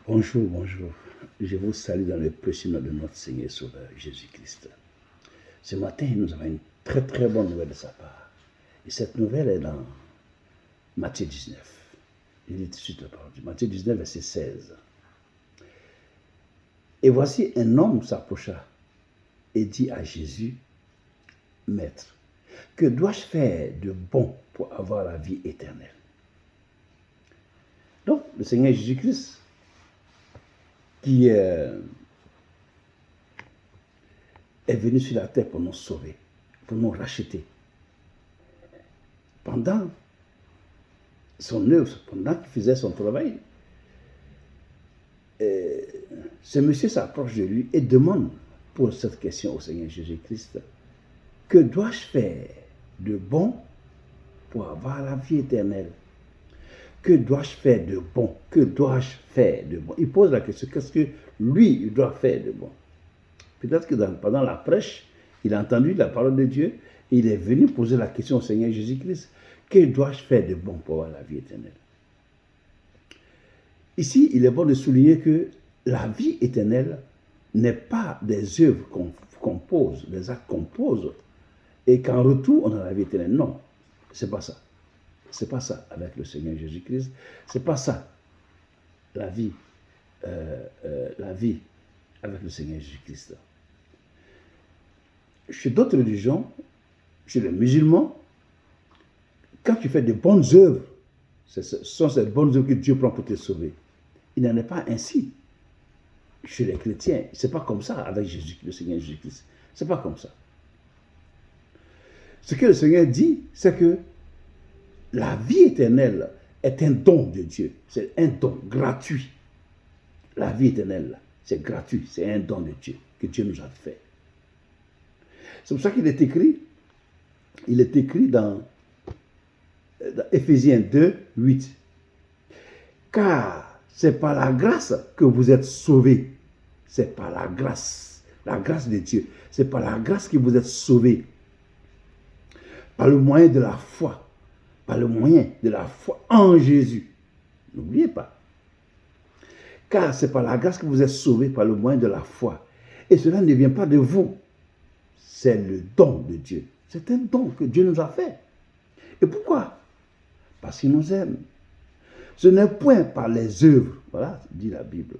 Bonjour, bonjour. Je vous salue dans le précieux nom de notre Seigneur et Sauveur Jésus-Christ. Ce matin, nous avons une très très bonne nouvelle de sa part. Et cette nouvelle est dans Matthieu 19. Il dit tout de suite la parole. Matthieu 19, verset 16. Et voici un homme s'approcha et dit à Jésus, Maître, que dois-je faire de bon pour avoir la vie éternelle? Donc, le Seigneur Jésus-Christ, qui est venu sur la terre pour nous sauver, pour nous racheter. Pendant son œuvre, pendant qu'il faisait son travail, ce monsieur s'approche de lui et demande, pose cette question au Seigneur Jésus-Christ, que dois-je faire de bon pour avoir la vie éternelle? Que dois-je faire de bon? Que dois-je faire de bon? Il pose la question, qu'est-ce que lui, il doit faire de bon? Peut-être que pendant la prêche, il a entendu la parole de Dieu et il est venu poser la question au Seigneur Jésus-Christ, que dois-je faire de bon pour avoir la vie éternelle? Ici, il est bon de souligner que la vie éternelle n'est pas des œuvres qu'on pose, des actes qu'on pose, et qu'en retour, on a la vie éternelle. Non, c'est pas ça. C'est pas ça avec le Seigneur Jésus-Christ. C'est pas ça la vie avec le Seigneur Jésus-Christ. Chez d'autres religions, chez les musulmans, quand tu fais de bonnes œuvres, ce sont ces bonnes œuvres que Dieu prend pour te sauver. Il n'en est pas ainsi chez les chrétiens. C'est pas comme ça avec Jésus, le Seigneur Jésus-Christ. C'est pas comme ça. Ce que le Seigneur dit, c'est que la vie éternelle est un don de Dieu. C'est un don gratuit. La vie éternelle, c'est gratuit. C'est un don de Dieu que Dieu nous a fait. C'est pour ça qu'il est écrit. Il est écrit dans Éphésiens 2, 8. Car c'est par la grâce que vous êtes sauvés. C'est par la grâce de Dieu. C'est par la grâce que vous êtes sauvés. Par le moyen de la foi. Par le moyen de la foi en Jésus. N'oubliez pas. Car c'est par la grâce que vous êtes sauvés par le moyen de la foi. Et cela ne vient pas de vous. C'est le don de Dieu. C'est un don que Dieu nous a fait. Et pourquoi? Parce qu'il nous aime. Ce n'est point par les œuvres. Voilà, dit la Bible.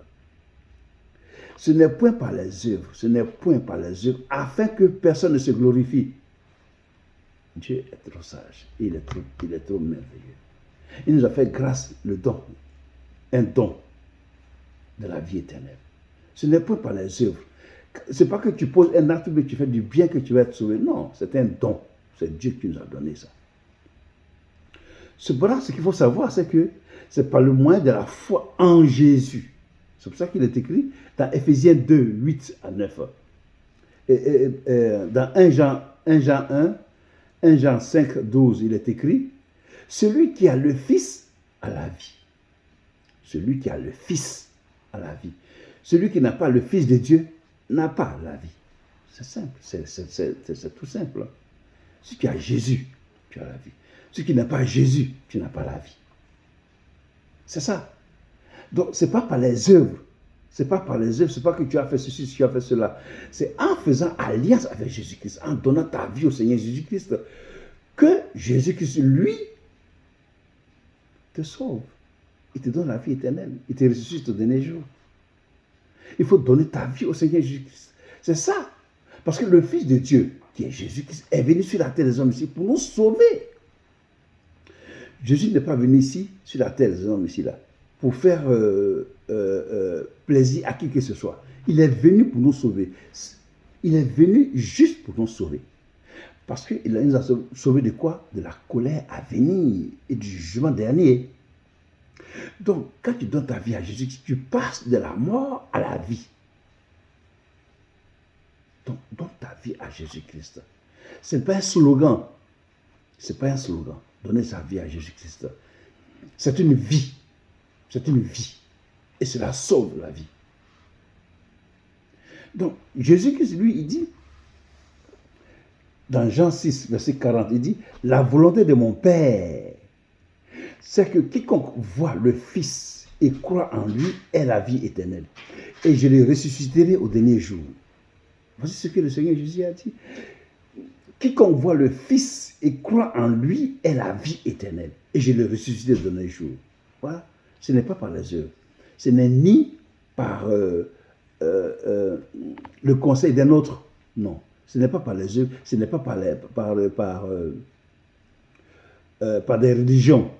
Ce n'est point par les œuvres. Ce n'est point par les œuvres afin que personne ne se glorifie. Dieu est trop sage. Il est trop merveilleux. Il nous a fait grâce, le don. Un don de la vie éternelle. Ce n'est pas par les œuvres. Ce n'est pas que tu poses un acte, mais tu fais du bien que tu vas être sauvé. Non, c'est un don. C'est Dieu qui nous a donné ça. Cependant, ce qu'il faut savoir, c'est que c'est par le moyen de la foi en Jésus. C'est pour ça qu'il est écrit dans Éphésiens 2, 8 à 9. Dans 1 Jean 1 Jean 5, 12, il est écrit, celui qui a le Fils a la vie. Celui qui a le Fils a la vie. Celui qui n'a pas le Fils de Dieu n'a pas la vie. C'est simple, c'est tout simple. Si tu as Jésus, tu as la vie. Si tu n'as pas Jésus, tu n'as pas la vie. C'est ça. Donc, ce n'est pas par les œuvres. C'est pas par les œuvres, c'est pas que tu as fait ceci, tu as fait cela. C'est en faisant alliance avec Jésus-Christ, en donnant ta vie au Seigneur Jésus-Christ, que Jésus-Christ, lui, te sauve. Il te donne la vie éternelle. Il te ressuscite au dernier jour. Il faut donner ta vie au Seigneur Jésus-Christ. C'est ça. Parce que le Fils de Dieu, qui est Jésus-Christ, est venu sur la terre des hommes ici pour nous sauver. Jésus n'est pas venu ici, sur la terre des hommes ici, là, pour faire plaisir à qui que ce soit. Il est venu pour nous sauver. Il est venu juste pour nous sauver. Parce qu'il nous a sauvés de quoi? De la colère à venir et du jugement dernier. Donc, quand tu donnes ta vie à Jésus, tu passes de la mort à la vie. Donc, donne ta vie à Jésus-Christ. Ce n'est pas un slogan. Ce n'est pas un slogan. Donner sa vie à Jésus-Christ. C'est une vie. C'est une vie. Et cela sauve la vie. Donc, Jésus-Christ, lui, il dit, dans Jean 6, verset 40, il dit, la volonté de mon Père, c'est que quiconque voit le Fils et croit en lui ait la vie éternelle. Et je le ressusciterai au dernier jour. Voici ce que le Seigneur Jésus a dit. Quiconque voit le Fils et croit en lui ait la vie éternelle. Et je le ressusciterai au dernier jour. Voilà. Ce n'est pas par les œuvres. Ce n'est ni par le conseil d'un autre. Non. Ce n'est pas par les œuvres. Ce n'est pas par des religions.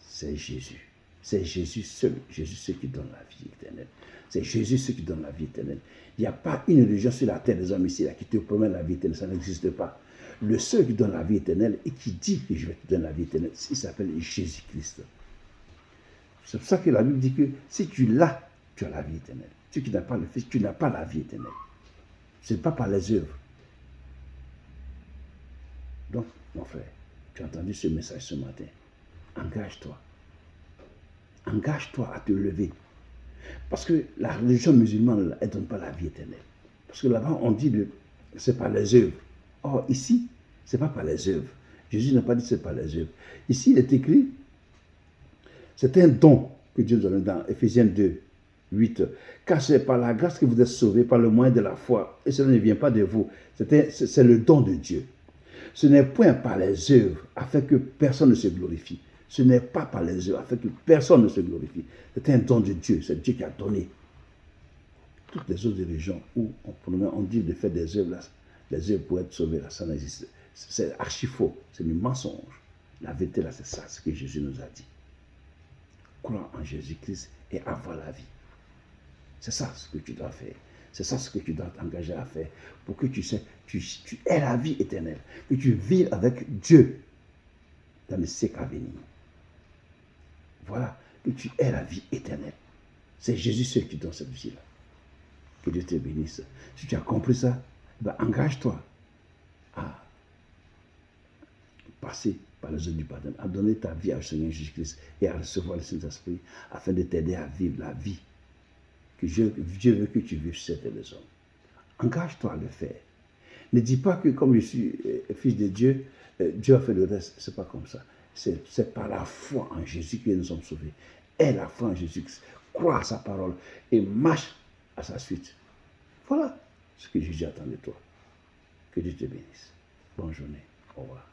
C'est Jésus. C'est Jésus seul. Jésus seul qui donne la vie éternelle. C'est Jésus seul qui donne la vie éternelle. Il n'y a pas une religion sur la terre des hommes ici là, qui te promet la vie éternelle. Ça n'existe pas. Le seul qui donne la vie éternelle et qui dit que je vais te donner la vie éternelle, il s'appelle Jésus-Christ. C'est pour ça que la Bible dit que si tu l'as, tu as la vie éternelle. Si tu n'as pas le Fils, tu n'as pas la vie éternelle. Ce n'est pas par les œuvres. Donc, mon frère, tu as entendu ce message ce matin. Engage-toi. Engage-toi à te lever. Parce que la religion musulmane, elle ne donne pas la vie éternelle. Parce que là-bas, on dit que c'est par les œuvres. Or, ici, ce n'est pas par les œuvres. Jésus n'a pas dit que c'est par les œuvres. Ici, il est écrit, c'est un don que Dieu nous donne dans Éphésiens 2, 8. Car c'est par la grâce que vous êtes sauvés, par le moyen de la foi. Et cela ne vient pas de vous. C'est le don de Dieu. Ce n'est point par les œuvres, afin que personne ne se glorifie. Ce n'est pas par les œuvres, afin que personne ne se glorifie. C'est un don de Dieu. C'est Dieu qui a donné. Toutes les autres religions où on dit de faire des œuvres, là, les œuvres pour être sauvés, là, ça n'existe. C'est archi faux. C'est du mensonge. La vérité, là, c'est ça, ce que Jésus nous a dit. Croire en Jésus-Christ et avoir la vie. C'est ça ce que tu dois faire. C'est ça ce que tu dois t'engager à faire pour que tu aies la vie éternelle, que tu vives avec Dieu dans les siècles à venir. Voilà, que tu aies la vie éternelle. C'est Jésus seul qui donne cette vie-là. Que Dieu te bénisse. Si tu as compris ça, ben engage-toi à passer par les œuvres du pardon, à donner ta vie au Seigneur Jésus-Christ et à recevoir le Saint-Esprit afin de t'aider à vivre la vie que Dieu veut que tu vives sur cette terre des hommes. Engage-toi à le faire. Ne dis pas que comme je suis fils de Dieu, Dieu a fait le reste. Ce n'est pas comme ça. C'est par la foi en Jésus que nous sommes sauvés. Aie la foi en Jésus-Christ. Crois à sa parole et marche à sa suite. Voilà ce que Jésus attend de toi. Que Dieu te bénisse. Bonne journée. Au revoir.